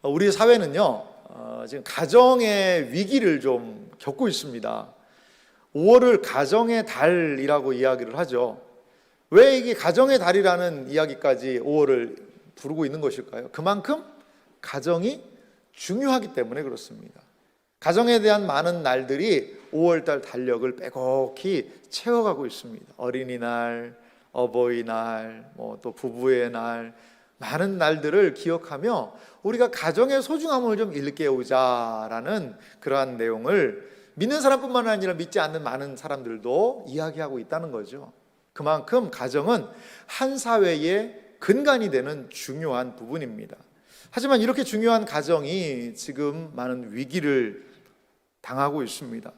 우리 사회는요, 지금 가정의 위기를 좀 겪고 있습니다. 5월을 가정의 달이라고 이야기를 하죠. 왜 이게 가정의 달이라는 이야기까지 5월을 부르고 있는 것일까요? 그만큼 가정이 중요하기 때문에 그렇습니다. 가정에 대한 많은 날들이 5월달 달력을 빼곡히 채워가고 있습니다. 어린이날, 어버이날, 또 부부의 날, 많은 날들을 기억하며 우리가 가정의 소중함을 좀 일깨우자라는 그러한 내용을 믿는 사람뿐만 아니라 믿지 않는 많은 사람들도 이야기하고 있다는 거죠. 그만큼 가정은 한 사회의 근간이 되는 중요한 부분입니다. 하지만 이렇게 중요한 가정이 지금 많은 위기를 당하고 있습니다.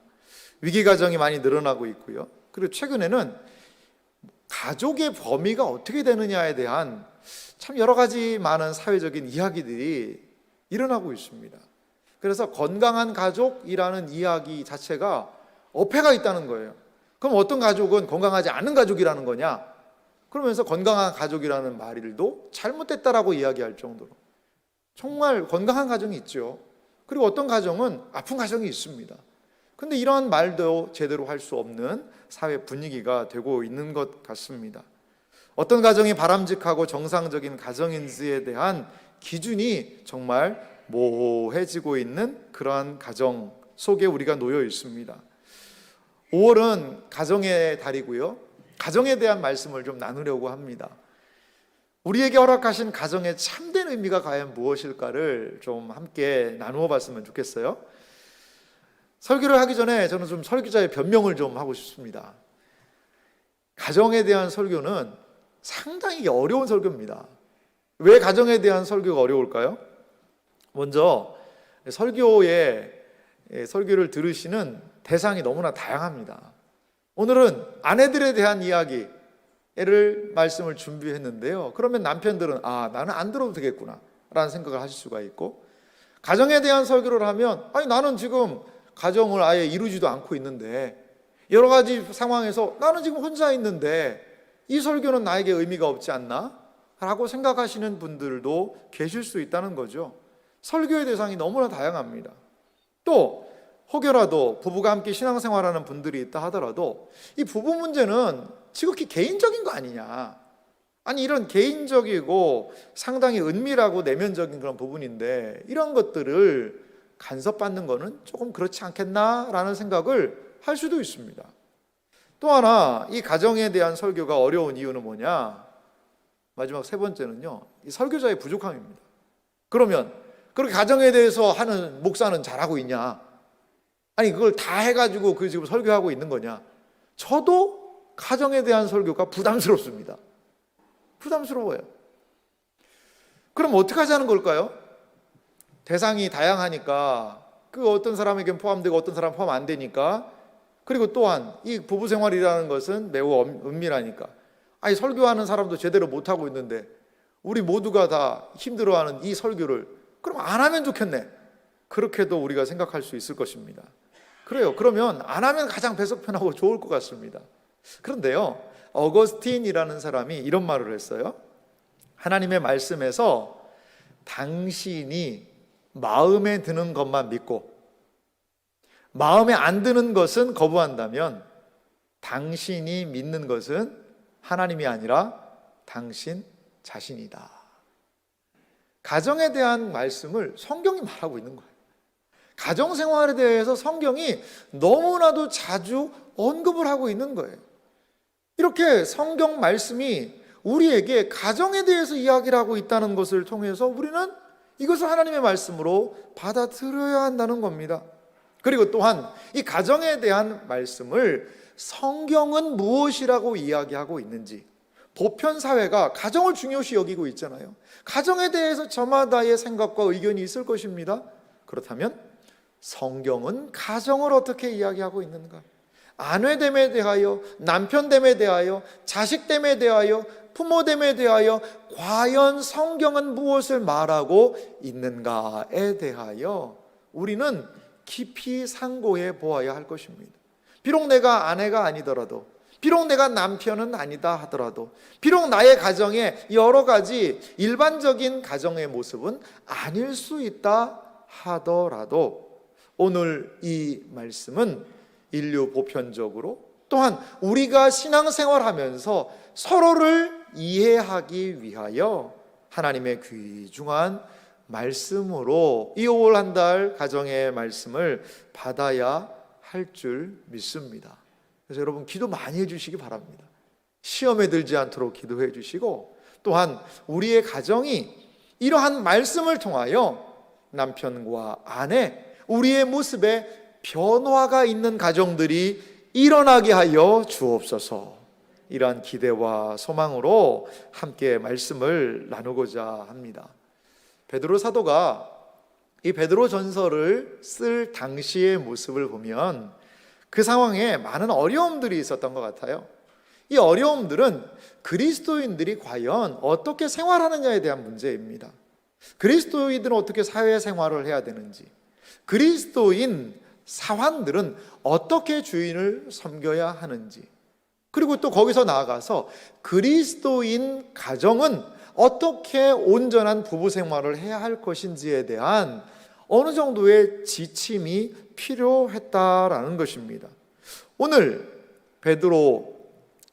위기 가정이 많이 늘어나고 있고요. 그리고 최근에는 가족의 범위가 어떻게 되느냐에 대한 참 여러 가지 많은 사회적인 이야기들이 일어나고 있습니다. 그래서 건강한 가족이라는 이야기 자체가 어폐가 있다는 거예요. 그럼 어떤 가족은 건강하지 않은 가족이라는 거냐? 그러면서 건강한 가족이라는 말도 잘못됐다라고 이야기할 정도로 정말 건강한 가정이 있죠. 그리고 어떤 가정은 아픈 가정이 있습니다. 근데 이러한 말도 제대로 할 수 없는 사회 분위기가 되고 있는 것 같습니다. 어떤 가정이 바람직하고 정상적인 가정인지에 대한 기준이 정말 모호해지고 있는 그러한 가정 속에 우리가 놓여 있습니다. 5월은 가정의 달이고요. 가정에 대한 말씀을 좀 나누려고 합니다. 우리에게 허락하신 가정의 참된 의미가 과연 무엇일까를 좀 함께 나누어 봤으면 좋겠어요. 설교를 하기 전에 저는 좀 설교자의 변명을 좀 하고 싶습니다. 가정에 대한 설교는 상당히 어려운 설교입니다. 왜 가정에 대한 설교가 어려울까요? 먼저 설교를 들으시는 대상이 너무나 다양합니다. 오늘은 아내들에 대한 이야기를 말씀을 준비했는데요. 그러면 남편들은 나는 안 들어도 되겠구나 라는 생각을 하실 수가 있고, 가정에 대한 설교를 하면 나는 지금 가정을 아예 이루지도 않고 있는데, 여러 가지 상황에서 나는 지금 혼자 있는데 이 설교는 나에게 의미가 없지 않나? 라고 생각하시는 분들도 계실 수 있다는 거죠. 설교의 대상이 너무나 다양합니다. 또 혹여라도 부부가 함께 신앙생활하는 분들이 있다 하더라도 이 부부 문제는 지극히 개인적인 거 아니냐, 이런 개인적이고 상당히 은밀하고 내면적인 그런 부분인데 이런 것들을 간섭받는 거는 조금 그렇지 않겠나라는 생각을 할 수도 있습니다. 또 하나, 이 가정에 대한 설교가 어려운 이유는 뭐냐? 마지막 세 번째는요, 이 설교자의 부족함입니다. 그러면 그렇게 가정에 대해서 하는 목사는 잘하고 있냐? 그걸 다 해가지고 그 지금 설교하고 있는 거냐? 저도 가정에 대한 설교가 부담스럽습니다. 부담스러워요. 그럼 어떻게 하자는 걸까요? 대상이 다양하니까 그 어떤 사람에겐 포함되고 어떤 사람 포함 안 되니까, 그리고 또한 이 부부 생활이라는 것은 매우 은밀하니까 설교하는 사람도 제대로 못하고 있는데 우리 모두가 다 힘들어하는 이 설교를 그럼 안 하면 좋겠네, 그렇게도 우리가 생각할 수 있을 것입니다. 그래요. 그러면 안 하면 가장 배속 편하고 좋을 것 같습니다. 그런데요, 어거스틴이라는 사람이 이런 말을 했어요. 하나님의 말씀에서 당신이 마음에 드는 것만 믿고 마음에 안 드는 것은 거부한다면 당신이 믿는 것은 하나님이 아니라 당신 자신이다. 가정에 대한 말씀을 성경이 말하고 있는 거예요. 가정생활에 대해서 성경이 너무나도 자주 언급을 하고 있는 거예요. 이렇게 성경 말씀이 우리에게 가정에 대해서 이야기를 하고 있다는 것을 통해서 우리는 이것을 하나님의 말씀으로 받아들여야 한다는 겁니다. 그리고 또한 이 가정에 대한 말씀을 성경은 무엇이라고 이야기하고 있는지, 보편사회가 가정을 중요시 여기고 있잖아요. 가정에 대해서 저마다의 생각과 의견이 있을 것입니다. 그렇다면 성경은 가정을 어떻게 이야기하고 있는가? 아내됨에 대하여, 남편됨에 대하여, 자식됨에 대하여, 부모됨에 대하여 과연 성경은 무엇을 말하고 있는가에 대하여 우리는 깊이 상고해 보아야 할 것입니다. 비록 내가 아내가 아니더라도, 비록 내가 남편은 아니다 하더라도, 비록 나의 가정에 여러 가지 일반적인 가정의 모습은 아닐 수 있다 하더라도, 오늘 이 말씀은 인류 보편적으로, 또한 우리가 신앙생활하면서 서로를 이해하기 위하여 하나님의 귀중한 말씀으로 이 5월 한 달 가정의 말씀을 받아야 할 줄 믿습니다. 그래서 여러분 기도 많이 해주시기 바랍니다. 시험에 들지 않도록 기도해 주시고, 또한 우리의 가정이 이러한 말씀을 통하여 남편과 아내, 우리의 모습에 변화가 있는 가정들이 일어나게 하여 주옵소서. 이러한 기대와 소망으로 함께 말씀을 나누고자 합니다. 베드로 사도가 이 베드로 전서를 쓸 당시의 모습을 보면 그 상황에 많은 어려움들이 있었던 것 같아요. 이 어려움들은 그리스도인들이 과연 어떻게 생활하느냐에 대한 문제입니다. 그리스도인들은 어떻게 사회생활을 해야 되는지, 그리스도인 사환들은 어떻게 주인을 섬겨야 하는지, 그리고 또 거기서 나아가서 그리스도인 가정은 어떻게 온전한 부부 생활을 해야 할 것인지에 대한 어느 정도의 지침이 필요했다라는 것입니다. 오늘 베드로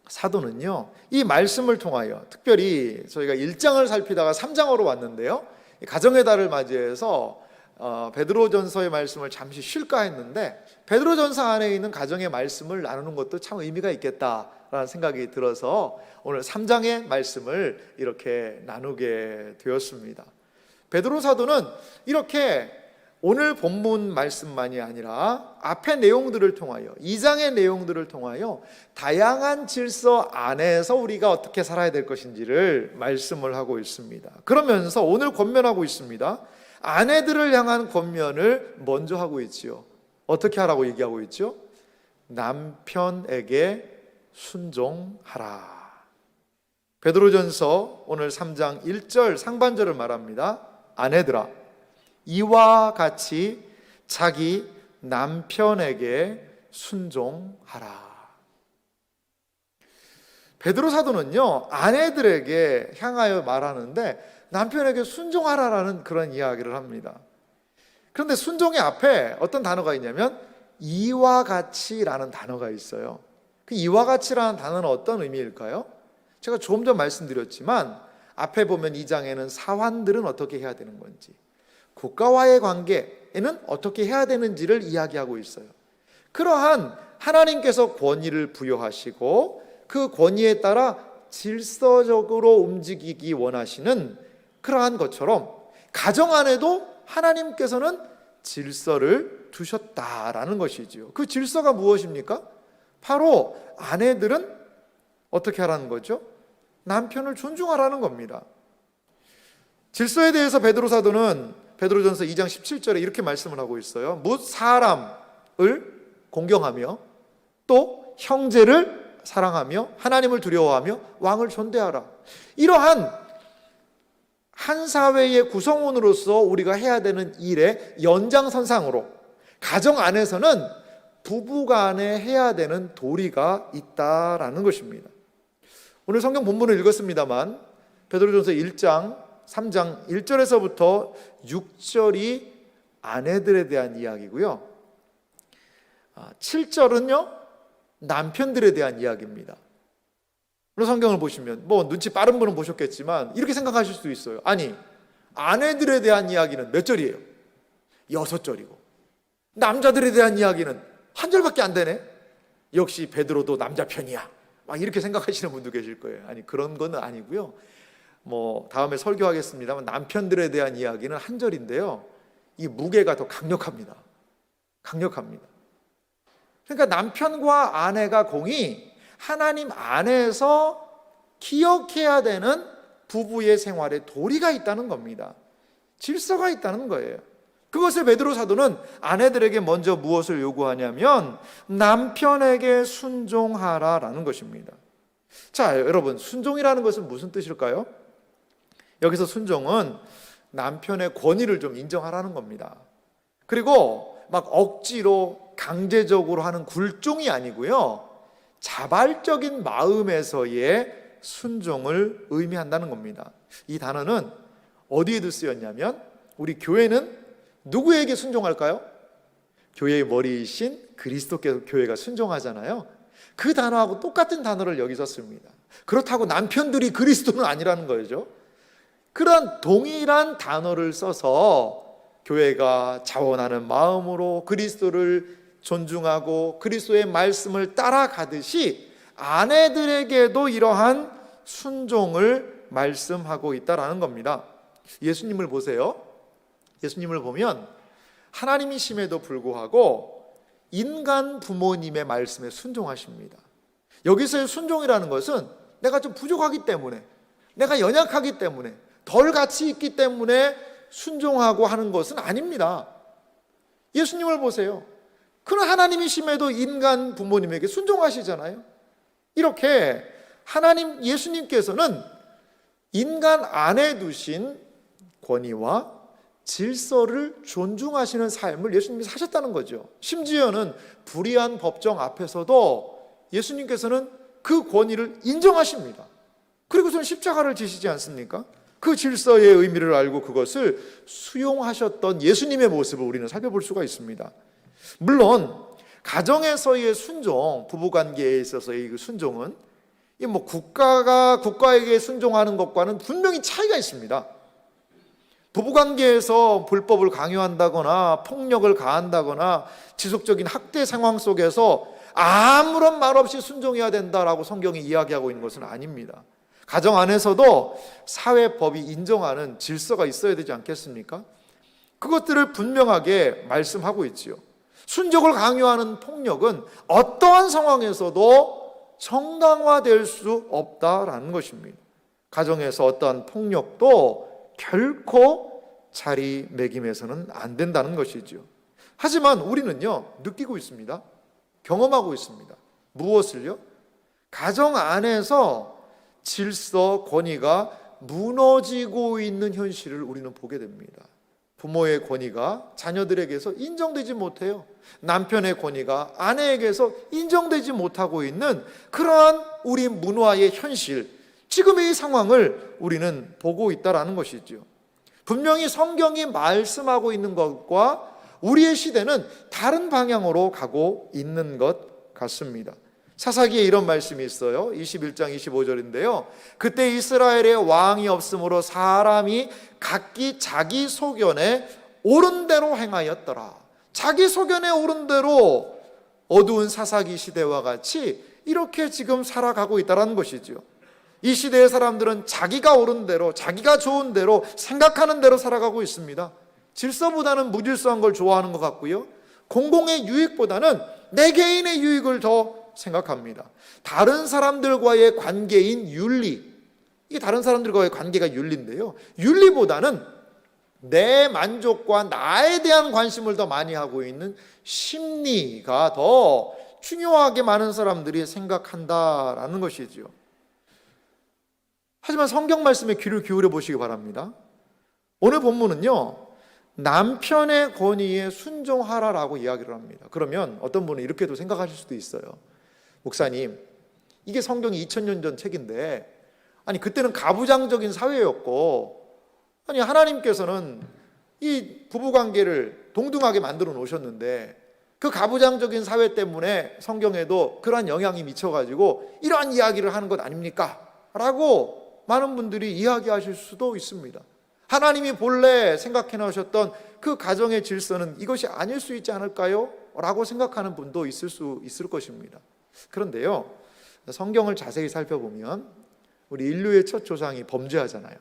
사도는요, 이 말씀을 통하여, 특별히 저희가 1장을 살피다가 3장으로 왔는데요, 가정의 달을 맞이해서 베드로전서의 말씀을 잠시 쉴까 했는데, 베드로전서 안에 있는 가정의 말씀을 나누는 것도 참 의미가 있겠다라는 생각이 들어서 오늘 3장의 말씀을 이렇게 나누게 되었습니다. 베드로 사도는 이렇게 오늘 본문 말씀만이 아니라 앞의 내용들을 통하여, 2장의 내용들을 통하여 다양한 질서 안에서 우리가 어떻게 살아야 될 것인지를 말씀을 하고 있습니다. 그러면서 오늘 권면하고 있습니다. 아내들을 향한 권면을 먼저 하고 있지요. 어떻게 하라고 얘기하고 있죠? 남편에게 순종하라. 베드로전서 오늘 3장 1절 상반절을 말합니다. 아내들아, 이와 같이 자기 남편에게 순종하라. 베드로 사도는요, 아내들에게 향하여 말하는데 남편에게 순종하라라는 그런 이야기를 합니다. 그런데 순종의 앞에 어떤 단어가 있냐면 이와 같이라는 단어가 있어요. 그 이와 같이라는 단어는 어떤 의미일까요? 제가 조금 전 말씀드렸지만 앞에 보면 2장에는 사환들은 어떻게 해야 되는 건지, 국가와의 관계에는 어떻게 해야 되는지를 이야기하고 있어요. 그러한 하나님께서 권위를 부여하시고 그 권위에 따라 질서적으로 움직이기 원하시는 그러한 것처럼 가정 안에도 하나님께서는 질서를 두셨다라는 것이지요. 그 질서가 무엇입니까? 바로 아내들은 어떻게 하라는 거죠? 남편을 존중하라는 겁니다. 질서에 대해서 베드로 사도는 베드로전서 2장 17절에 이렇게 말씀을 하고 있어요. 뭇 사람을 공경하며 또 형제를 사랑하며 하나님을 두려워하며 왕을 존대하라. 이러한 한 사회의 구성원으로서 우리가 해야 되는 일의 연장선상으로 가정 안에서는 부부간에 해야 되는 도리가 있다라는 것입니다. 오늘 성경 본문을 읽었습니다만 베드로전서 1장 3장 1절에서부터 6절이 아내들에 대한 이야기고요, 7절은요 남편들에 대한 이야기입니다. 오늘 성경을 보시면 뭐 눈치 빠른 분은 보셨겠지만 이렇게 생각하실 수 있어요. 아니, 아내들에 대한 이야기는 몇 절이에요? 6절이고 남자들에 대한 이야기는 한 절밖에 안 되네. 역시 베드로도 남자 편이야, 막 이렇게 생각하시는 분도 계실 거예요. 아니, 그런 건 아니고요. 뭐 다음에 설교하겠습니다만 남편들에 대한 이야기는 한 절인데요, 이 무게가 더 강력합니다. 그러니까 남편과 아내가 공히 하나님 안에서 기억해야 되는 부부의 생활에 도리가 있다는 겁니다. 질서가 있다는 거예요. 그것을 베드로 사도는 아내들에게 먼저 무엇을 요구하냐면 남편에게 순종하라라는 것입니다. 자, 여러분, 순종이라는 것은 무슨 뜻일까요? 여기서 순종은 남편의 권위를 좀 인정하라는 겁니다. 그리고 막 억지로 강제적으로 하는 굴종이 아니고요, 자발적인 마음에서의 순종을 의미한다는 겁니다. 이 단어는 어디에도 쓰였냐면 우리 교회는 누구에게 순종할까요? 교회의 머리이신 그리스도께서 교회가 순종하잖아요. 그 단어하고 똑같은 단어를 여기 썼습니다. 그렇다고 남편들이 그리스도는 아니라는 거죠. 그런 동일한 단어를 써서 교회가 자원하는 마음으로 그리스도를 존중하고 그리스도의 말씀을 따라가듯이 아내들에게도 이러한 순종을 말씀하고 있다라는 겁니다. 예수님을 보세요. 예수님을 보면 하나님이심에도 불구하고 인간 부모님의 말씀에 순종하십니다. 여기서의 순종이라는 것은 내가 좀 부족하기 때문에, 내가 연약하기 때문에, 덜 가치 있기 때문에 순종하고 하는 것은 아닙니다. 예수님을 보세요. 그런 하나님이심에도 인간 부모님에게 순종하시잖아요. 이렇게 하나님 예수님께서는 인간 안에 두신 권위와 질서를 존중하시는 삶을 예수님이 사셨다는 거죠. 심지어는 불의한 법정 앞에서도 예수님께서는 그 권위를 인정하십니다. 그리고서는 십자가를 지시지 않습니까? 그 질서의 의미를 알고 그것을 수용하셨던 예수님의 모습을 우리는 살펴볼 수가 있습니다. 물론 가정에서의 순종, 부부관계에 있어서의 그 순종은 국가에게 순종하는 것과는 분명히 차이가 있습니다. 부부관계에서 불법을 강요한다거나 폭력을 가한다거나 지속적인 학대 상황 속에서 아무런 말 없이 순종해야 된다라고 성경이 이야기하고 있는 것은 아닙니다. 가정 안에서도 사회법이 인정하는 질서가 있어야 되지 않겠습니까? 그것들을 분명하게 말씀하고 있지요. 순종을 강요하는 폭력은 어떠한 상황에서도 정당화될 수 없다라는 것입니다. 가정에서 어떠한 폭력도 결코 자리매김해서는 안 된다는 것이죠. 하지만 우리는요, 느끼고 있습니다. 경험하고 있습니다. 무엇을요? 가정 안에서 질서, 권위가 무너지고 있는 현실을 우리는 보게 됩니다. 부모의 권위가 자녀들에게서 인정되지 못해요. 남편의 권위가 아내에게서 인정되지 못하고 있는 그러한 우리 문화의 현실, 지금의 이 상황을 우리는 보고 있다는 것이죠. 분명히 성경이 말씀하고 있는 것과 우리의 시대는 다른 방향으로 가고 있는 것 같습니다. 사사기에 이런 말씀이 있어요. 21장 25절인데요. 그때 이스라엘에 왕이 없으므로 사람이 각기 자기 소견에 옳은 대로 행하였더라. 자기 소견에 옳은 대로 어두운 사사기 시대와 같이 이렇게 지금 살아가고 있다는 것이죠. 이 시대의 사람들은 자기가 옳은 대로, 자기가 좋은 대로, 생각하는 대로 살아가고 있습니다. 질서보다는 무질서한 걸 좋아하는 것 같고요. 공공의 유익보다는 내 개인의 유익을 더 생각합니다. 다른 사람들과의 관계인 윤리, 이게 다른 사람들과의 관계가 윤리인데요. 윤리보다는 내 만족과 나에 대한 관심을 더 많이 하고 있는 심리가 더 중요하게 많은 사람들이 생각한다라는 것이죠. 하지만 성경 말씀에 귀를 기울여 보시기 바랍니다. 오늘 본문은요, 남편의 권위에 순종하라라고 이야기를 합니다. 그러면 어떤 분은 이렇게도 생각하실 수도 있어요. 목사님, 이게 성경이 2000년 전 책인데, 아니 그때는 가부장적인 사회였고, 아니 하나님께서는 이 부부관계를 동등하게 만들어 놓으셨는데 그 가부장적인 사회 때문에 성경에도 그러한 영향이 미쳐가지고 이러한 이야기를 하는 것 아닙니까? 라고 많은 분들이 이야기하실 수도 있습니다. 하나님이 본래 생각해 놓으셨던 그 가정의 질서는 이것이 아닐 수 있지 않을까요? 라고 생각하는 분도 있을 것입니다. 그런데요, 성경을 자세히 살펴보면 우리 인류의 첫 조상이 범죄하잖아요.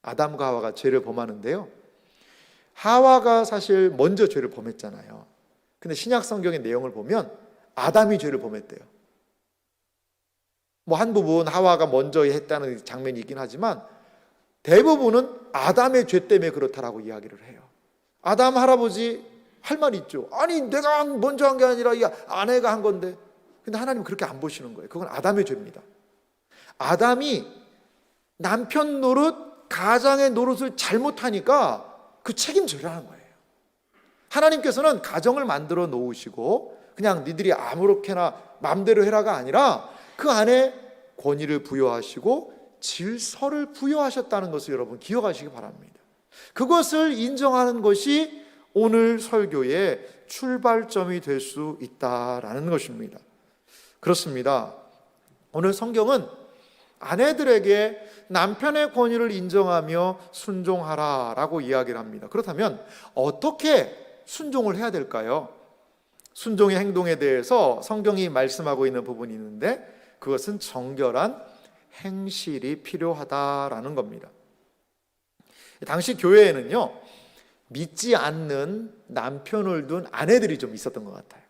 아담과 하와가 죄를 범하는데요, 하와가 사실 먼저 죄를 범했잖아요. 근데 신약 성경의 내용을 보면 아담이 죄를 범했대요. 한 부분 하와가 먼저 했다는 장면이 있긴 하지만 대부분은 아담의 죄 때문에 그렇다라고 이야기를 해요. 아담 할아버지 할 말이 있죠. 아니 내가 먼저 한 게 아니라 이 아내가 한 건데. 근데 하나님은 그렇게 안 보시는 거예요. 그건 아담의 죄입니다. 아담이 남편 노릇, 가장의 노릇을 잘못하니까 그 책임져야 하는 거예요. 하나님께서는 가정을 만들어 놓으시고 그냥 니들이 아무렇게나 마음대로 해라가 아니라 그 안에 권위를 부여하시고 질서를 부여하셨다는 것을 여러분 기억하시기 바랍니다. 그것을 인정하는 것이 오늘 설교의 출발점이 될 수 있다라는 것입니다. 그렇습니다. 오늘 성경은 아내들에게 남편의 권위를 인정하며 순종하라라고 이야기를 합니다. 그렇다면 어떻게 순종을 해야 될까요? 순종의 행동에 대해서 성경이 말씀하고 있는 부분이 있는데 그것은 정결한 행실이 필요하다라는 겁니다. 당시 교회에는요, 믿지 않는 남편을 둔 아내들이 좀 있었던 것 같아요.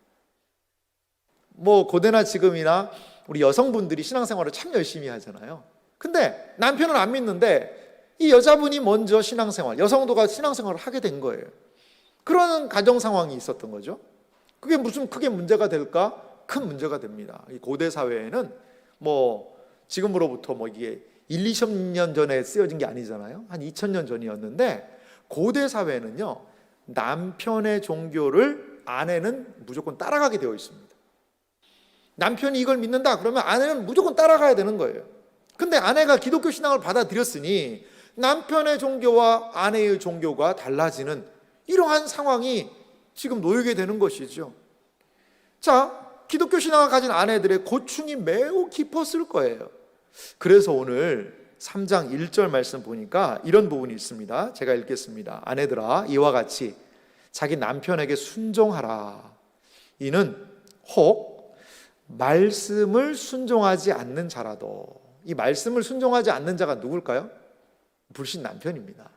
고대나 지금이나 우리 여성분들이 신앙생활을 참 열심히 하잖아요. 근데 남편은 안 믿는데 이 여자분이 먼저 신앙생활, 여성도가 신앙생활을 하게 된 거예요. 그런 가정 상황이 있었던 거죠. 그게 무슨 크게 문제가 될까? 큰 문제가 됩니다. 이 고대 사회에는 지금으로부터 이게 1, 20년 전에 쓰여진 게 아니잖아요. 한 2000년 전이었는데 고대 사회는요, 남편의 종교를 아내는 무조건 따라가게 되어 있습니다. 남편이 이걸 믿는다 그러면 아내는 무조건 따라가야 되는 거예요. 근데 아내가 기독교 신앙을 받아들였으니 남편의 종교와 아내의 종교가 달라지는 이러한 상황이 지금 놓이게 되는 것이죠. 자, 기독교 신앙을 가진 아내들의 고충이 매우 깊었을 거예요. 그래서 오늘 3장 1절 말씀 보니까 이런 부분이 있습니다. 제가 읽겠습니다. 아내들아, 이와 같이 자기 남편에게 순종하라. 이는 혹 말씀을 순종하지 않는 자라도. 이 말씀을 순종하지 않는 자가 누굴까요? 불신 남편입니다.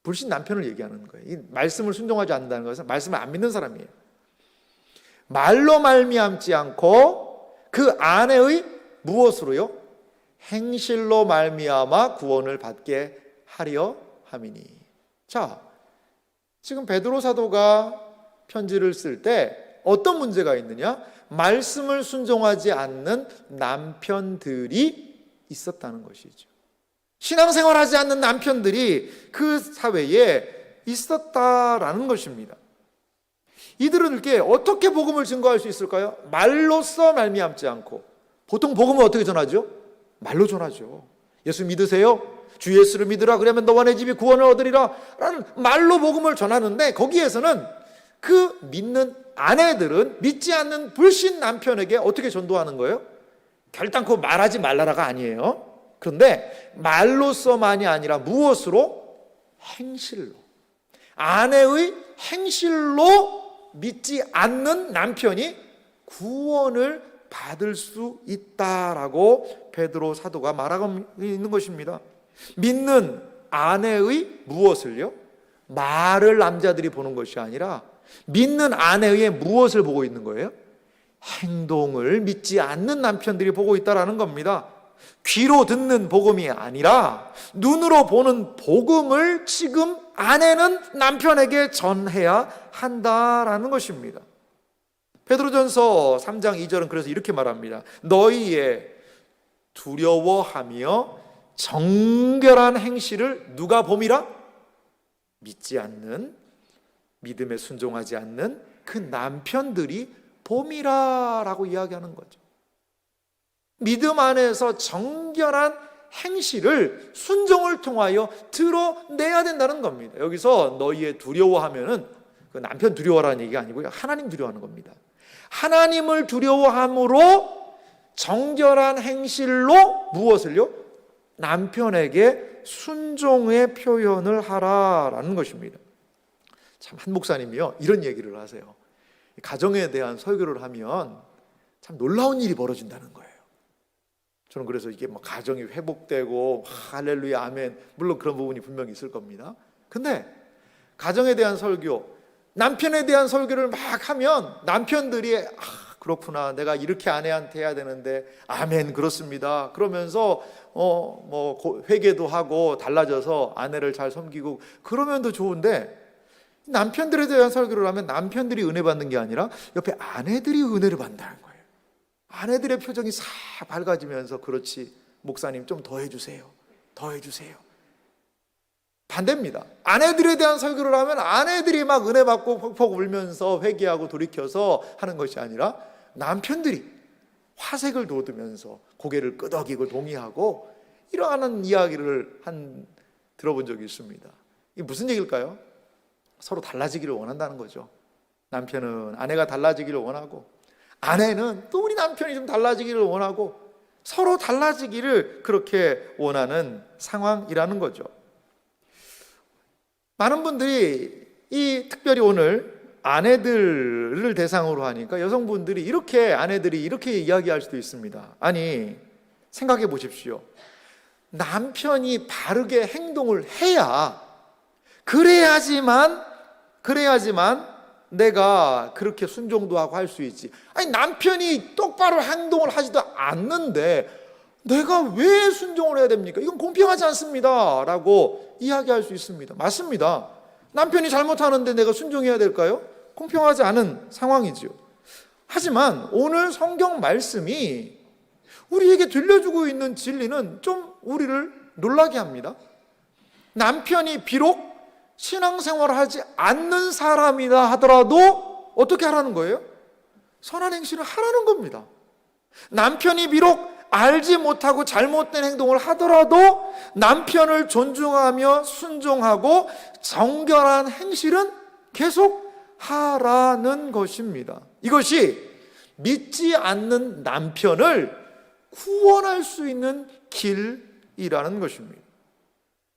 불신 남편을 얘기하는 거예요. 이 말씀을 순종하지 않는다는 것은 말씀을 안 믿는 사람이에요. 말로 말미암지 않고 그 아내의 무엇으로요? 행실로 말미암아 구원을 받게 하려 함이니. 자, 지금 베드로 사도가 편지를 쓸 때 어떤 문제가 있느냐? 말씀을 순종하지 않는 남편들이 있었다는 것이죠. 신앙생활하지 않는 남편들이 그 사회에 있었다라는 것입니다. 이들은 이렇게 어떻게 복음을 증거할 수 있을까요? 말로써 말미암지 않고. 보통 복음은 어떻게 전하죠? 말로 전하죠. 예수 믿으세요? 주 예수를 믿으라 그러면 너와 내 집이 구원을 얻으리라 라는 말로 복음을 전하는데 거기에서는 그 믿는 아내들은 믿지 않는 불신 남편에게 어떻게 전도하는 거예요? 결단코 말하지 말라라가 아니에요. 그런데 말로서만이 아니라 무엇으로? 행실로. 아내의 행실로 믿지 않는 남편이 구원을 받을 수 있다라고 베드로 사도가 말하고 있는 것입니다. 믿는 아내의 무엇을요? 말을 남자들이 보는 것이 아니라 믿는 아내의 무엇을 보고 있는 거예요? 행동을 믿지 않는 남편들이 보고 있다라는 겁니다. 귀로 듣는 복음이 아니라 눈으로 보는 복음을 지금 아내는 남편에게 전해야 한다라는 것입니다. 베드로전서 3장 2절은 그래서 이렇게 말합니다. 너희의 두려워하며 정결한 행실을 누가 봄이라? 믿지 않는, 믿음에 순종하지 않는 그 남편들이 봄이라라고 이야기하는 거죠. 믿음 안에서 정결한 행실을 순종을 통하여 드러내야 된다는 겁니다. 여기서 너희의 두려워하면은 그 남편 두려워라는 얘기가 아니고요. 하나님 두려워하는 겁니다. 하나님을 두려워함으로 정결한 행실로 무엇을요? 남편에게 순종의 표현을 하라라는 것입니다. 참 한 목사님이요 이런 얘기를 하세요. 가정에 대한 설교를 하면 참 놀라운 일이 벌어진다는 거예요. 저는 그래서 이게 가정이 회복되고 할렐루야 아멘, 물론 그런 부분이 분명히 있을 겁니다. 근데 가정에 대한 설교, 남편에 대한 설교를 막 하면 남편들이 그렇구나, 내가 이렇게 아내한테 해야 되는데 아멘 그렇습니다 그러면서 회개도 하고 달라져서 아내를 잘 섬기고 그러면 더 좋은데, 남편들에 대한 설교를 하면 남편들이 은혜 받는 게 아니라 옆에 아내들이 은혜를 받는다는 거예요. 아내들의 표정이 싹 밝아지면서 그렇지 목사님 좀 더 해주세요, 더 해주세요. 반대입니다. 아내들에 대한 설교를 하면 아내들이 막 은혜 받고 퍽퍽 울면서 회개하고 돌이켜서 하는 것이 아니라 남편들이 화색을 돋으면서 고개를 끄덕이고 동의하고 이러한 이야기를 들어본 적이 있습니다. 이게 무슨 얘기일까요? 서로 달라지기를 원한다는 거죠. 남편은 아내가 달라지기를 원하고, 아내는 또 우리 남편이 좀 달라지기를 원하고, 서로 달라지기를 그렇게 원하는 상황이라는 거죠. 많은 분들이 특별히 오늘 아내들을 대상으로 하니까 여성분들이 아내들이 이렇게 이야기할 수도 있습니다. 아니, 생각해 보십시오. 남편이 바르게 행동을 해야, 그래야지만 내가 그렇게 순종도 하고 할 수 있지. 아니, 남편이 똑바로 행동을 하지도 않는데 내가 왜 순종을 해야 됩니까? 이건 공평하지 않습니다 라고 이야기할 수 있습니다. 맞습니다. 남편이 잘못하는데 내가 순종해야 될까요? 공평하지 않은 상황이죠. 하지만 오늘 성경 말씀이 우리에게 들려주고 있는 진리는 좀 우리를 놀라게 합니다. 남편이 비록 신앙생활을 하지 않는 사람이다 하더라도 어떻게 하라는 거예요? 선한 행실을 하라는 겁니다. 남편이 비록 알지 못하고 잘못된 행동을 하더라도 남편을 존중하며 순종하고 정결한 행실은 계속 하라는 것입니다. 이것이 믿지 않는 남편을 구원할 수 있는 길이라는 것입니다.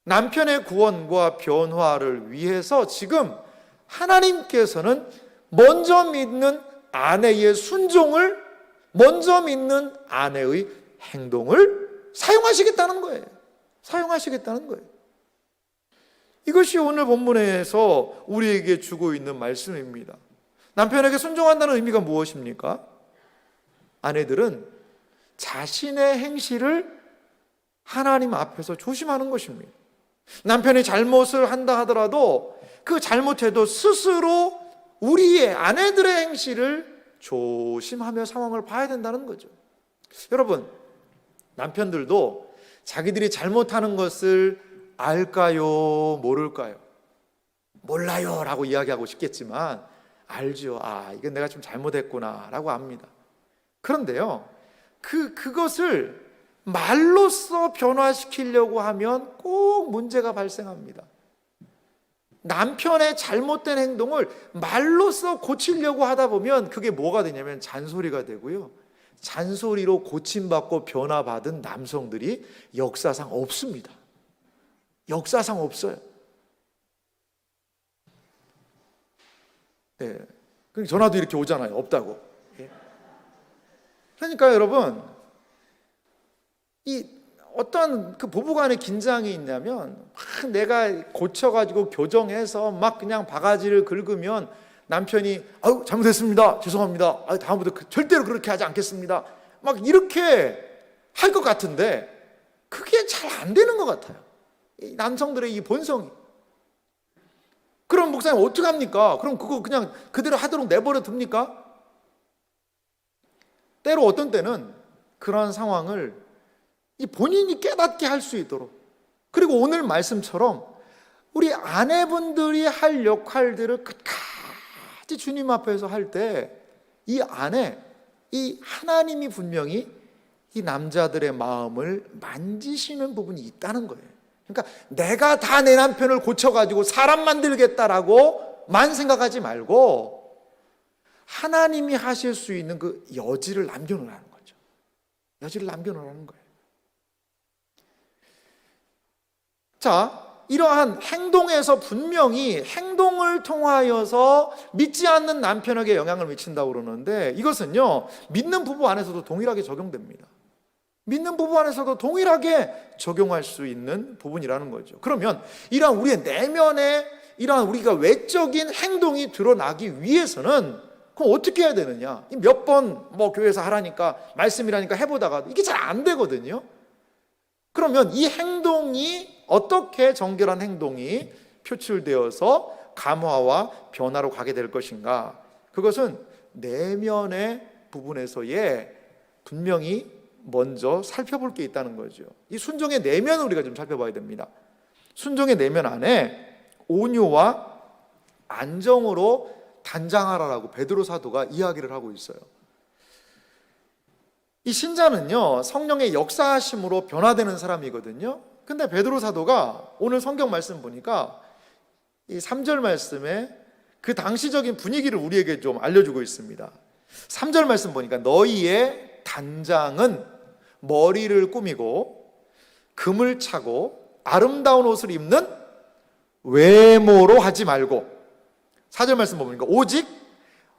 남편의 구원과 변화를 위해서 지금 하나님께서는 먼저 믿는 아내의 순종을, 먼저 믿는 아내의 행동을 사용하시겠다는 거예요. 이것이 오늘 본문에서 우리에게 주고 있는 말씀입니다. 남편에게 순종한다는 의미가 무엇입니까? 아내들은 자신의 행실을 하나님 앞에서 조심하는 것입니다. 남편이 잘못을 한다 하더라도 그 잘못해도 스스로 우리의 아내들의 행실을 조심하며 상황을 봐야 된다는 거죠. 여러분, 남편들도 자기들이 잘못하는 것을 알까요? 모를까요? 몰라요 라고 이야기하고 싶겠지만 알죠. 이건 내가 좀 잘못했구나 라고 압니다. 그런데요, 그것을 말로써 변화시키려고 하면 꼭 문제가 발생합니다. 남편의 잘못된 행동을 말로써 고치려고 하다 보면 그게 뭐가 되냐면 잔소리가 되고요. 잔소리로 고침받고 변화받은 남성들이 역사상 없습니다. 역사상 없어요. 네. 전화도 이렇게 오잖아요. 없다고. 그러니까 여러분, 어떤 그 부부간의 긴장이 있냐면 막 내가 고쳐가지고 교정해서 막 그냥 바가지를 긁으면 남편이 잘못했습니다. 죄송합니다. 다음부터 절대로 그렇게 하지 않겠습니다. 막 이렇게 할 것 같은데 그게 잘 안 되는 것 같아요. 이 남성들의 이 본성이. 그럼 목사님 어떻게 합니까? 그럼 그거 그냥 그대로 하도록 내버려 둡니까? 때로 어떤 때는 그런 상황을 본인이 깨닫게 할 수 있도록, 그리고 오늘 말씀처럼 우리 아내분들이 할 역할들을 끝까지 주님 앞에서 할 때 이 안에 이 하나님이 분명히 이 남자들의 마음을 만지시는 부분이 있다는 거예요. 그러니까 내가 다 내 남편을 고쳐가지고 사람 만들겠다라고만 생각하지 말고 하나님이 하실 수 있는 그 여지를 남겨놓으라는 거죠. 여지를 남겨놓으라는 거예요. 자, 이러한 행동에서 분명히 행동을 통하여서 믿지 않는 남편에게 영향을 미친다고 그러는데 이것은요, 믿는 부부 안에서도 동일하게 적용됩니다. 믿는 부부 안에서도 동일하게 적용할 수 있는 부분이라는 거죠. 그러면 이러한 우리의 내면에 이러한 우리가 외적인 행동이 드러나기 위해서는 그럼 어떻게 해야 되느냐? 몇 번 교회에서 하라니까 말씀이라니까 해보다가 이게 잘 안 되거든요. 그러면 이 행동이 어떻게 정결한 행동이 표출되어서 감화와 변화로 가게 될 것인가? 그것은 내면의 부분에서의 분명히 먼저 살펴볼 게 있다는 거죠. 이 순종의 내면을 우리가 좀 살펴봐야 됩니다. 순종의 내면 안에 온유와 안정으로 단장하라라고 베드로 사도가 이야기를 하고 있어요. 이 신자는요, 성령의 역사하심으로 변화되는 사람이거든요. 근데 베드로 사도가 오늘 성경 말씀 보니까 이 3절 말씀에 그 당시적인 분위기를 우리에게 좀 알려주고 있습니다. 3절 말씀 보니까 너희의 단장은 머리를 꾸미고 금을 차고 아름다운 옷을 입는 외모로 하지 말고, 4절 말씀 보니까 오직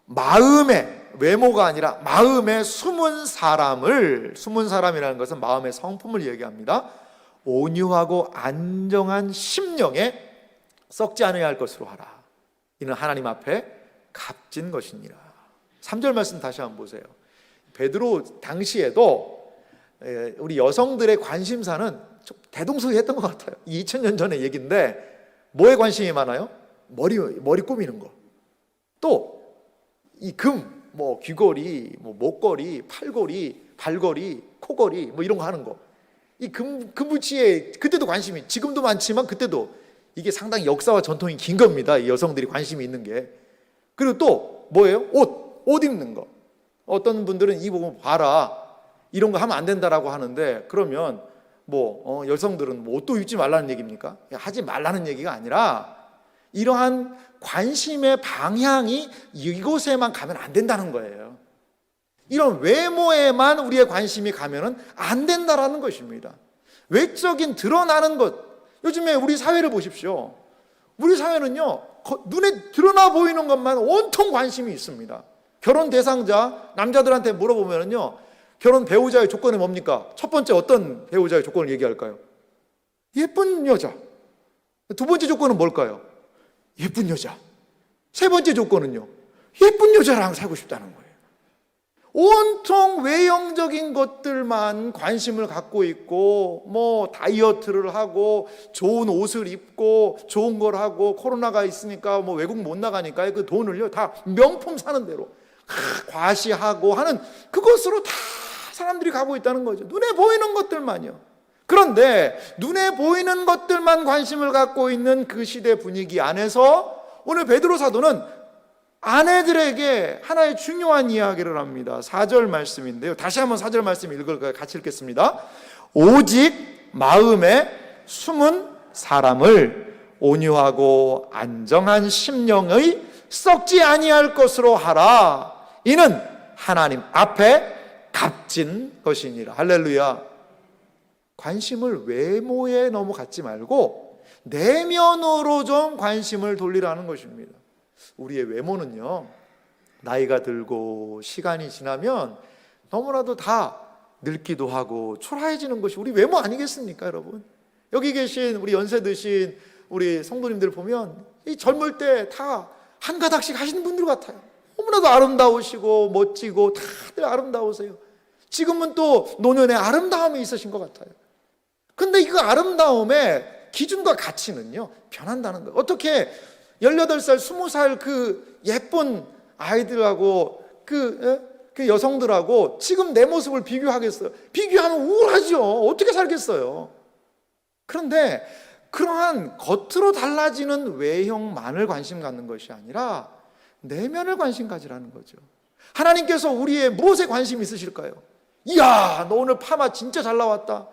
마음에, 외모가 아니라 마음에 숨은 사람이라는 것은 마음의 성품을 얘기합니다. 온유하고 안정한 심령에 썩지 않아야 할 것으로 하라. 이는 하나님 앞에 값진 것이니라. 3절 말씀 다시 한번 보세요. 베드로 당시에도 우리 여성들의 관심사는 좀 대동소이했던 것 같아요. 2000년 전의 얘기인데 뭐에 관심이 많아요? 머리 꾸미는 거. 또 이 금, 뭐 귀걸이, 뭐 목걸이, 팔걸이, 발걸이, 코걸이, 뭐 이런 거 하는 거. 이 금붙이에 그때도 관심이, 지금도 많지만 그때도 이게 상당히 역사와 전통이 긴 겁니다. 이 여성들이 관심이 있는 게. 그리고 또 뭐예요? 옷 입는 거. 어떤 분들은 이 보고 봐라, 이런 거 하면 안 된다라고 하는데, 그러면 뭐 여성들은 뭐 옷도 입지 말라는 얘기입니까? 하지 말라는 얘기가 아니라 이러한 관심의 방향이 이곳에만 가면 안 된다는 거예요. 이런 외모에만 우리의 관심이 가면은 안 된다라는 것입니다. 외적인 드러나는 것, 요즘에 우리 사회를 보십시오. 우리 사회는요, 눈에 드러나 보이는 것만 온통 관심이 있습니다. 결혼 대상자 남자들한테 물어보면요, 결혼 배우자의 조건이 뭡니까? 첫 번째 어떤 배우자의 조건을 얘기할까요? 예쁜 여자. 두 번째 조건은 뭘까요? 예쁜 여자. 세 번째 조건은요, 예쁜 여자랑 살고 싶다는 거예요. 온통 외형적인 것들만 관심을 갖고 있고, 뭐 다이어트를 하고 좋은 옷을 입고 좋은 걸 하고, 코로나가 있으니까 뭐 외국 못 나가니까 그 돈을요 다 명품 사는 대로 과시하고 하는 그것으로 다 사람들이 가고 있다는 거죠. 눈에 보이는 것들만요. 그런데 눈에 보이는 것들만 관심을 갖고 있는 그 시대 분위기 안에서 오늘 베드로 사도는 아내들에게 하나의 중요한 이야기를 합니다. 4절 말씀인데요, 다시 한번 4절 말씀 읽을까요? 같이 읽겠습니다. 오직 마음에 숨은 사람을 온유하고 안정한 심령의 썩지 아니할 것으로 하라. 이는 하나님 앞에 값진 것이니라. 할렐루야. 관심을 외모에 너무 갖지 말고 내면으로 좀 관심을 돌리라는 것입니다. 우리의 외모는요, 나이가 들고 시간이 지나면 너무나도 다 늙기도 하고 초라해지는 것이 우리 외모 아니겠습니까, 여러분? 여기 계신 우리 연세 드신 우리 성도님들 보면 이 젊을 때 다 한 가닥씩 하시는 분들 같아요. 너무나도 아름다우시고 멋지고 다들 아름다우세요. 지금은 또 노년의 아름다움이 있으신 것 같아요. 근데 그 아름다움의 기준과 가치는요, 변한다는 거예요. 어떻게 18살, 20살 그 예쁜 아이들하고 그 여성들하고 지금 내 모습을 비교하겠어요? 비교하면 우울하죠. 어떻게 살겠어요? 그런데 그러한 겉으로 달라지는 외형만을 관심 갖는 것이 아니라 내면을 관심 가지라는 거죠. 하나님께서 우리의 무엇에 관심 있으실까요? 이야, 너 오늘 파마 진짜 잘 나왔다.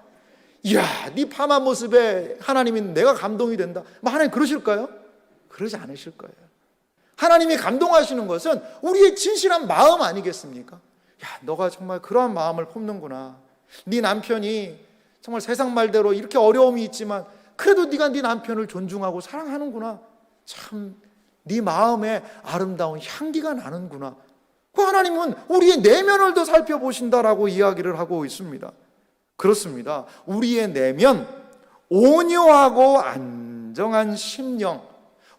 이야, 네 파마 모습에 하나님이 내가 감동이 된다. 하나님 그러실까요? 그러지 않으실 거예요. 하나님이 감동하시는 것은 우리의 진실한 마음 아니겠습니까? 야, 너가 정말 그러한 마음을 품는구나. 네 남편이 정말 세상 말대로 이렇게 어려움이 있지만 그래도 네가 네 남편을 존중하고 사랑하는구나. 참 네 마음에 아름다운 향기가 나는구나. 그 하나님은 우리의 내면을 더 살펴보신다라고 이야기를 하고 있습니다. 그렇습니다. 우리의 내면, 온유하고 안정한 심령,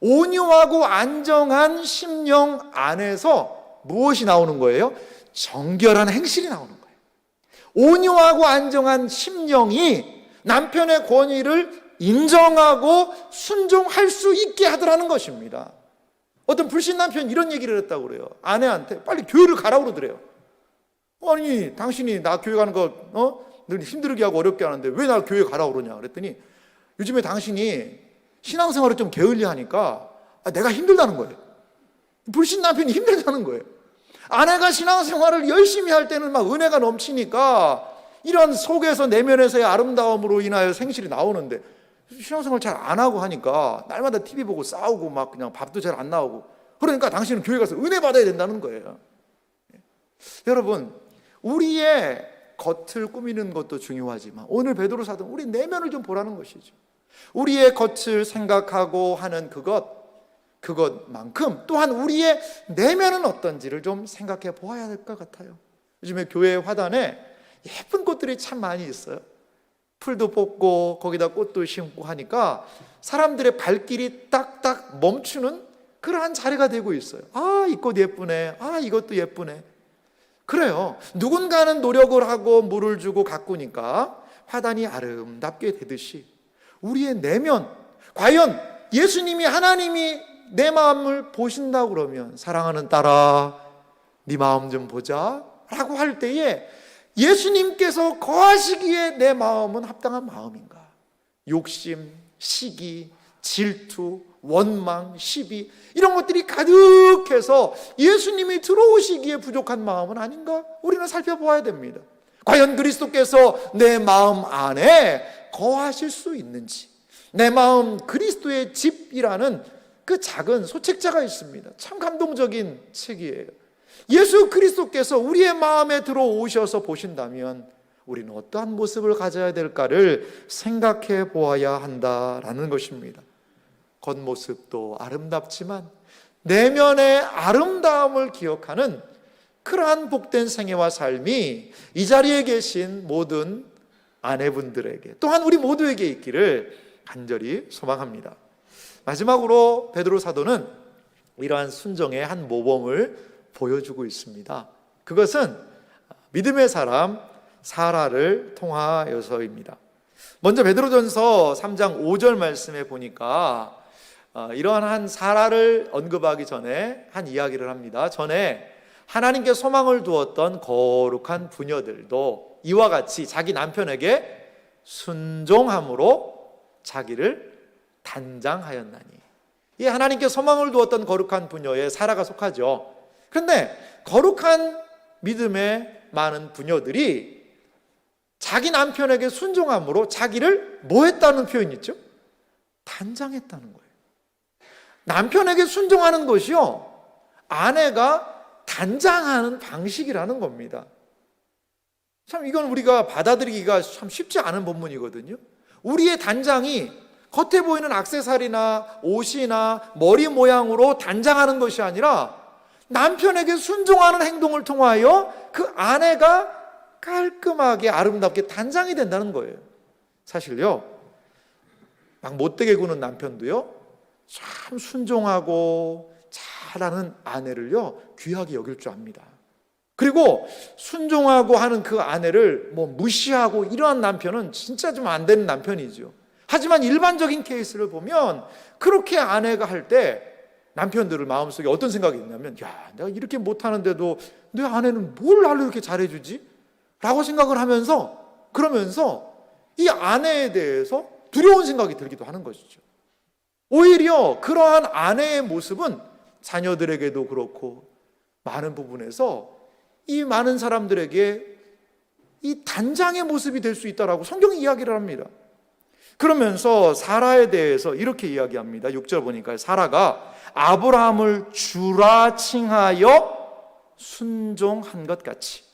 온유하고 안정한 심령 안에서 무엇이 나오는 거예요? 정결한 행실이 나오는 거예요. 온유하고 안정한 심령이 남편의 권위를 인정하고 순종할 수 있게 하더라는 것입니다. 어떤 불신 남편이 이런 얘기를 했다고 그래요. 아내한테 빨리 교회를 가라고 그러더래요. 아니, 당신이 나 교회 가는 거 늘 힘들게 하고 어렵게 하는데 왜 나 교회 가라고 그러냐 그랬더니, 요즘에 당신이 신앙생활을 좀 게을리하니까 내가 힘들다는 거예요. 불신 남편이 힘들다는 거예요. 아내가 신앙생활을 열심히 할 때는 막 은혜가 넘치니까 이런 속에서 내면에서의 아름다움으로 인하여 생실이 나오는데, 신앙생활 잘 안 하고 하니까 날마다 TV 보고 싸우고 막 그냥 밥도 잘 안 나오고, 그러니까 당신은 교회 가서 은혜 받아야 된다는 거예요. 여러분, 우리의 겉을 꾸미는 것도 중요하지만 오늘 베드로 사도는 우리 내면을 좀 보라는 것이죠. 우리의 겉을 생각하고 하는 그것만큼 또한 우리의 내면은 어떤지를 좀 생각해 보아야 될 것 같아요. 요즘에 교회 화단에 예쁜 꽃들이 참 많이 있어요. 풀도 뽑고 거기다 꽃도 심고 하니까 사람들의 발길이 딱딱 멈추는 그러한 자리가 되고 있어요. 아, 이 꽃 예쁘네. 아, 이것도 예쁘네. 그래요. 누군가는 노력을 하고 물을 주고 가꾸니까 화단이 아름답게 되듯이 우리의 내면, 과연 예수님이, 하나님이 내 마음을 보신다고 그러면, 사랑하는 딸아, 네 마음 좀 보자 라고 할 때에 예수님께서 거하시기에 내 마음은 합당한 마음인가? 욕심, 시기, 질투, 원망, 시비, 이런 것들이 가득해서 예수님이 들어오시기에 부족한 마음은 아닌가? 우리는 살펴보아야 됩니다. 과연 그리스도께서 내 마음 안에 거하실 수 있는지. 내 마음 그리스도의 집이라는 그 작은 소책자가 있습니다. 참 감동적인 책이에요. 예수 그리스도께서 우리의 마음에 들어오셔서 보신다면 우리는 어떠한 모습을 가져야 될까를 생각해 보아야 한다라는 것입니다. 겉모습도 아름답지만 내면의 아름다움을 기억하는 그러한 복된 생애와 삶이 이 자리에 계신 모든 아내분들에게, 또한 우리 모두에게 있기를 간절히 소망합니다. 마지막으로 베드로 사도는 이러한 순종의 한 모범을 보여주고 있습니다. 그것은 믿음의 사람 사라를 통하여서입니다. 먼저 베드로전서 3장 5절 말씀에 보니까 이러한 한 사라를 언급하기 전에 한 이야기를 합니다. 전에 하나님께 소망을 두었던 거룩한 부녀들도 이와 같이 자기 남편에게 순종함으로 자기를 단장하였나니. 이 하나님께 소망을 두었던 거룩한 부녀에 사라가 속하죠. 그런데 거룩한 믿음의 많은 부녀들이 자기 남편에게 순종함으로 자기를 뭐 했다는 표현이 있죠? 단장했다는 거예요. 남편에게 순종하는 것이요, 아내가 단장하는 방식이라는 겁니다. 참 이건 우리가 받아들이기가 참 쉽지 않은 본문이거든요. 우리의 단장이 겉에 보이는 액세서리나 옷이나 머리 모양으로 단장하는 것이 아니라 남편에게 순종하는 행동을 통하여 그 아내가 깔끔하게 아름답게 단장이 된다는 거예요. 사실요, 막 못되게 구는 남편도요, 참 순종하고 잘하는 아내를요 귀하게 여길 줄 압니다. 그리고 순종하고 하는 그 아내를 무시하고 이러한 남편은 진짜 좀 안 되는 남편이죠. 하지만 일반적인 케이스를 보면 그렇게 아내가 할 때 남편들의 마음속에 어떤 생각이 있냐면, 야, 내가 이렇게 못하는데도 내 아내는 뭘 나를 이렇게 잘해주지? 라고 생각을 하면서, 그러면서 이 아내에 대해서 두려운 생각이 들기도 하는 것이죠. 오히려 그러한 아내의 모습은 자녀들에게도 그렇고 많은 부분에서 이 많은 사람들에게 이 단장의 모습이 될 수 있다라고 성경이 이야기를 합니다. 그러면서 사라에 대해서 이렇게 이야기합니다. 6절 보니까 사라가 아브라함을 주라 칭하여 순종한 것 같이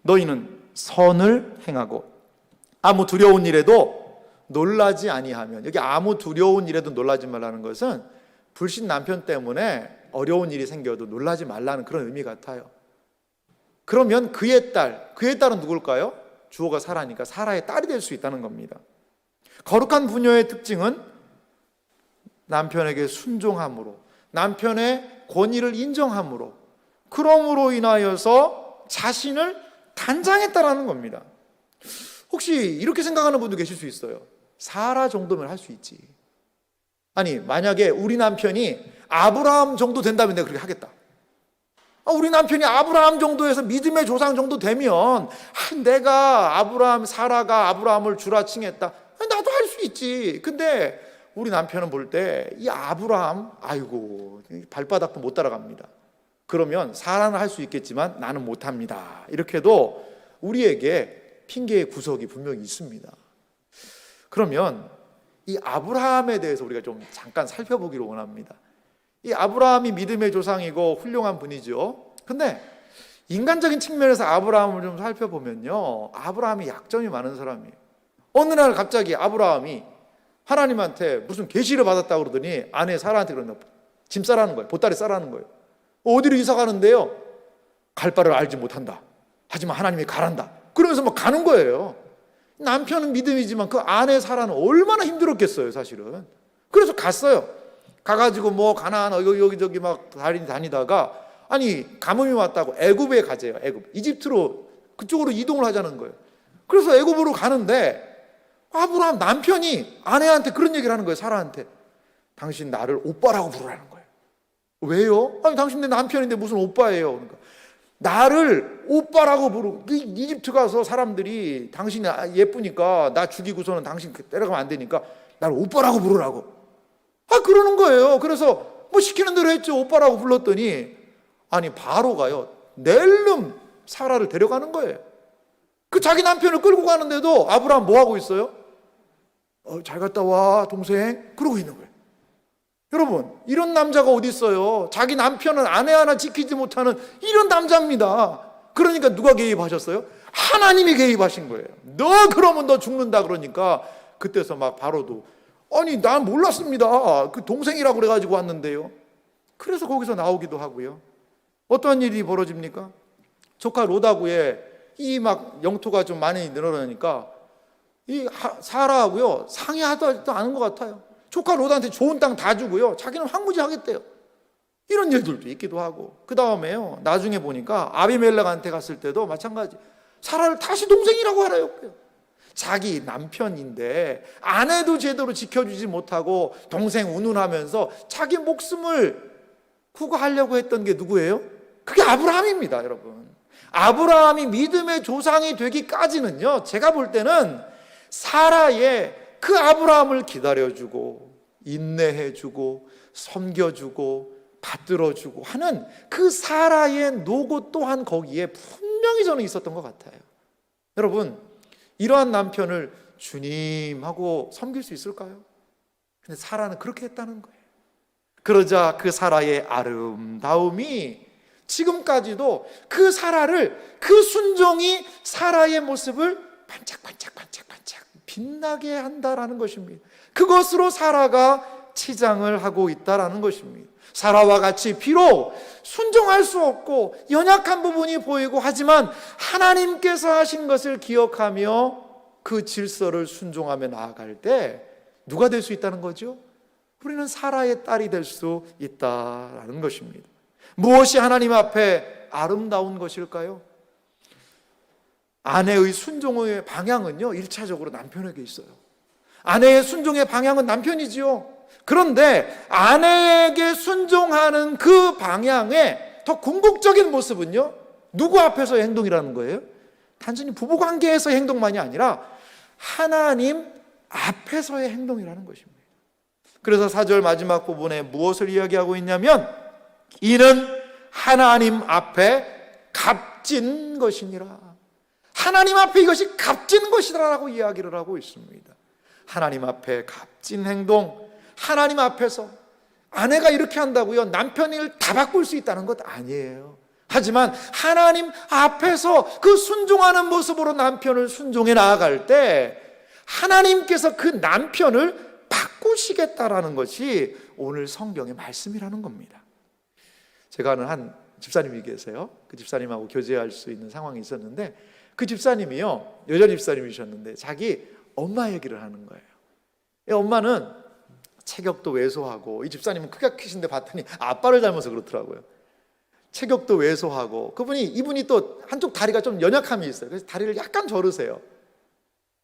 너희는 선을 행하고 아무 두려운 일에도 놀라지 아니하면, 여기 아무 두려운 일에도 놀라지 말라는 것은 불신 남편 때문에 어려운 일이 생겨도 놀라지 말라는 그런 의미 같아요. 그러면 그의 딸은 누굴까요? 주어가 사라니까 사라의 딸이 될 수 있다는 겁니다. 거룩한 부녀의 특징은 남편에게 순종함으로, 남편의 권위를 인정함으로, 그러므로 인하여서 자신을 단장했다라는 겁니다. 혹시 이렇게 생각하는 분도 계실 수 있어요. 사라 정도면 할 수 있지. 아니, 만약에 우리 남편이 아브라함 정도 된다면 내가 그렇게 하겠다. 우리 남편이 아브라함 정도에서 믿음의 조상 정도 되면 내가 사라가 아브라함을 주라 칭했다, 나도 할 수 있지. 근데 우리 남편은 볼 때 이 아브라함, 아이고 발바닥도 못 따라갑니다. 그러면 사라는 할 수 있겠지만 나는 못합니다. 이렇게도 우리에게 핑계의 구석이 분명히 있습니다. 그러면 이 아브라함에 대해서 우리가 좀 잠깐 살펴보기를 원합니다. 이 아브라함이 믿음의 조상이고 훌륭한 분이죠. 근데 인간적인 측면에서 아브라함을 좀 살펴보면요, 아브라함이 약점이 많은 사람이에요. 어느 날 갑자기 아브라함이 하나님한테 무슨 계시를 받았다고 그러더니 아내 사라한테 그런다. 짐 싸라는 거예요. 보따리 싸라는 거예요. 어디로 이사 가는데요? 갈 바를 알지 못한다. 하지만 하나님이 가란다. 그러면서 막 가는 거예요. 남편은 믿음이지만 그 아내 사라는 얼마나 힘들었겠어요, 사실은. 그래서 갔어요. 가가지고 뭐 가나안 여기저기 막 다니다가 아니 가뭄이 왔다고 애굽에 가재요. 애굽, 이집트로 그쪽으로 이동을 하자는 거예요. 그래서 애굽으로 가는데 아브라함 남편이 아내한테 그런 얘기를 하는 거예요. 사라한테. 당신 나를 오빠라고 부르라는 거예요. 왜요? 아니 당신 내 남편인데 무슨 오빠예요? 그러니까 나를 오빠라고 부르고, 이집트 가서 사람들이 당신이 예쁘니까 나 죽이고서는 당신 때려가면 안 되니까 나를 오빠라고 부르라고. 그러는 거예요. 그래서 뭐 시키는 대로 했죠. 오빠라고 불렀더니 아니 바로가요, 낼름 사라를 데려가는 거예요. 그 자기 남편을 끌고 가는데도 아브라함 뭐 하고 있어요? 잘 갔다 와 동생 그러고 있는 거예요. 여러분, 이런 남자가 어디 있어요? 자기 남편은 아내 하나 지키지 못하는 이런 남자입니다. 그러니까 누가 개입하셨어요? 하나님이 개입하신 거예요. 너 그러면 너 죽는다. 그러니까 그때서 막 바로도 아니 난 몰랐습니다. 그 동생이라고 그래가지고 왔는데요. 그래서 거기서 나오기도 하고요. 어떤 일이 벌어집니까? 조카 로다구에 이 막 영토가 좀 많이 늘어나니까 이 사라하고요 상의하지도 않은 것 같아요. 조카 로다한테 좋은 땅 다 주고요 자기는 황무지 하겠대요. 이런 일들도 있기도 하고, 그 다음에요 나중에 보니까 아비멜렉한테 갔을 때도 마찬가지, 사라를 다시 동생이라고 하래요. 자기 남편인데 아내도 제대로 지켜주지 못하고 동생 운운하면서 자기 목숨을 구가하려고 했던 게 누구예요? 그게 아브라함입니다. 여러분, 아브라함이 믿음의 조상이 되기까지는요, 제가 볼 때는 사라의 그 아브라함을 기다려주고 인내해주고 섬겨주고 받들어주고 하는 그 사라의 노고 또한 거기에 분명히 저는 있었던 것 같아요. 여러분, 이러한 남편을 주님하고 섬길 수 있을까요? 근데 사라는 그렇게 했다는 거예요. 그러자 그 사라의 아름다움이 지금까지도 그 사라를, 그 순종이 사라의 모습을 반짝반짝반짝반짝 빛나게 한다라는 것입니다. 그것으로 사라가 치장을 하고 있다라는 것입니다. 사라와 같이 비록 순종할 수 없고 연약한 부분이 보이고 하지만 하나님께서 하신 것을 기억하며 그 질서를 순종하며 나아갈 때 누가 될 수 있다는 거죠? 우리는 사라의 딸이 될 수 있다라는 것입니다. 무엇이 하나님 앞에 아름다운 것일까요? 아내의 순종의 방향은요 1차적으로 남편에게 있어요. 아내의 순종의 방향은 남편이지요. 그런데 아내에게 순종하는 그 방향의 더 궁극적인 모습은요 누구 앞에서의 행동이라는 거예요? 단순히 부부관계에서의 행동만이 아니라 하나님 앞에서의 행동이라는 것입니다. 그래서 4절 마지막 부분에 무엇을 이야기하고 있냐면 이는 하나님 앞에 값진 것이니라. 하나님 앞에 이것이 값진 것이라고 이야기를 하고 있습니다. 하나님 앞에 값진 행동, 하나님 앞에서 아내가 이렇게 한다고요 남편의 일 다 바꿀 수 있다는 것 아니에요. 하지만 하나님 앞에서 그 순종하는 모습으로 남편을 순종해 나아갈 때 하나님께서 그 남편을 바꾸시겠다라는 것이 오늘 성경의 말씀이라는 겁니다. 제가 아는 한 집사님이 계세요. 그 집사님하고 교제할 수 있는 상황이 있었는데 그 집사님이요 여자 집사님이셨는데 자기 엄마 얘기를 하는 거예요. 엄마는 체격도 왜소하고, 이 집사님은 크게 크신데 봤더니 아빠를 닮아서 그렇더라고요. 체격도 왜소하고, 이분이 또 한쪽 다리가 좀 연약함이 있어요. 그래서 다리를 약간 저르세요.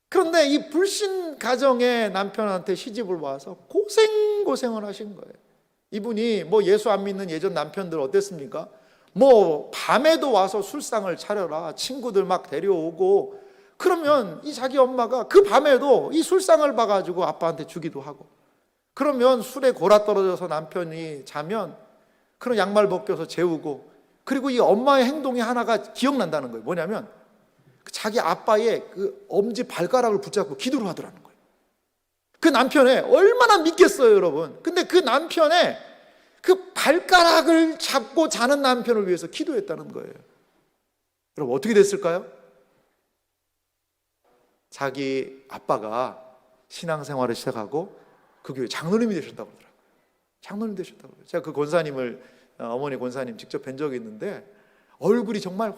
그런데 이 불신 가정의 남편한테 시집을 와서 고생을 하신 거예요. 이분이 뭐 예수 안 믿는 예전 남편들 어땠습니까? 뭐 밤에도 와서 술상을 차려라, 친구들 막 데려오고, 그러면 이 자기 엄마가 그 밤에도 이 술상을 봐가지고 아빠한테 주기도 하고, 그러면 술에 골아 떨어져서 남편이 자면 그런 양말 벗겨서 재우고, 그리고 이 엄마의 행동이 하나가 기억난다는 거예요. 뭐냐면 자기 아빠의 그 엄지 발가락을 붙잡고 기도를 하더라는 거예요. 그 남편에 얼마나 믿겠어요, 여러분. 근데 그 남편의 그 발가락을 잡고 자는 남편을 위해서 기도했다는 거예요. 여러분, 어떻게 됐을까요? 자기 아빠가 신앙생활을 시작하고 그 교회 장로님이 되셨다고 그러더라고요. 장로님 되셨다고 그래요. 제가 그 권사님을, 어머니 권사님 직접 뵌 적이 있는데 얼굴이 정말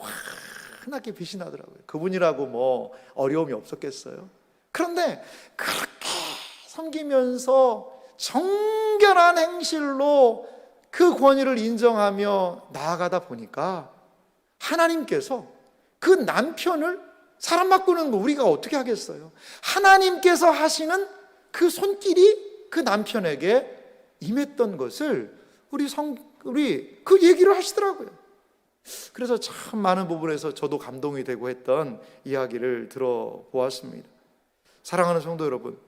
환하게 빛이 나더라고요. 그분이라고 뭐 어려움이 없었겠어요. 그런데 그렇게 섬기면서 정결한 행실로 그 권위를 인정하며 나아가다 보니까 하나님께서 그 남편을, 사람 바꾸는 거 우리가 어떻게 하겠어요? 하나님께서 하시는 그 손길이 그 남편에게 임했던 것을 우리 그 얘기를 하시더라고요. 그래서 참 많은 부분에서 저도 감동이 되고 했던 이야기를 들어보았습니다. 사랑하는 성도 여러분,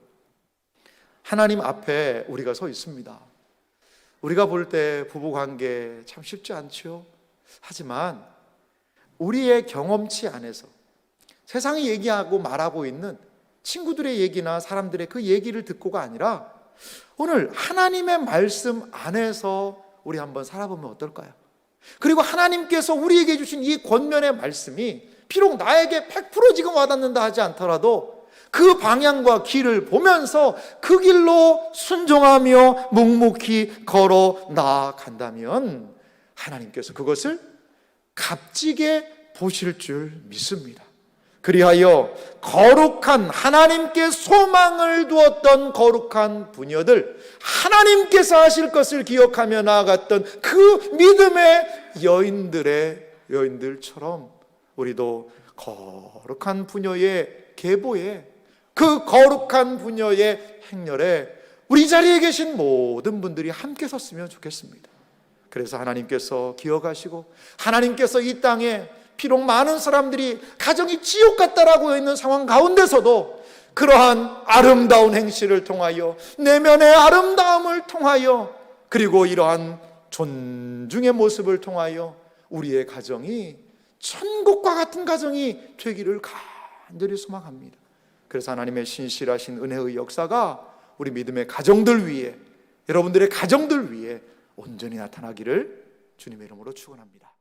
하나님 앞에 우리가 서 있습니다. 우리가 볼 때 부부관계 참 쉽지 않죠. 하지만 우리의 경험치 안에서 세상이 얘기하고 말하고 있는 친구들의 얘기나 사람들의 그 얘기를 듣고가 아니라 오늘 하나님의 말씀 안에서 우리 한번 살아보면 어떨까요? 그리고 하나님께서 우리에게 주신 이 권면의 말씀이 비록 나에게 100% 지금 와닿는다 하지 않더라도 그 방향과 길을 보면서 그 길로 순종하며 묵묵히 걸어 나아간다면 하나님께서 그것을 값지게 보실 줄 믿습니다. 그리하여 거룩한, 하나님께 소망을 두었던 거룩한 부녀들, 하나님께서 하실 것을 기억하며 나아갔던 그 믿음의 여인들처럼 우리도 거룩한 부녀의 계보에, 그 거룩한 부녀의 행렬에 우리 자리에 계신 모든 분들이 함께 섰으면 좋겠습니다. 그래서 하나님께서 기억하시고, 하나님께서 이 땅에 비록 많은 사람들이 가정이 지옥 같다라고 있는 상황 가운데서도 그러한 아름다운 행실을 통하여, 내면의 아름다움을 통하여, 그리고 이러한 존중의 모습을 통하여 우리의 가정이 천국과 같은 가정이 되기를 간절히 소망합니다. 그래서 하나님의 신실하신 은혜의 역사가 우리 믿음의 가정들 위에, 여러분들의 가정들 위에 온전히 나타나기를 주님의 이름으로 축원합니다.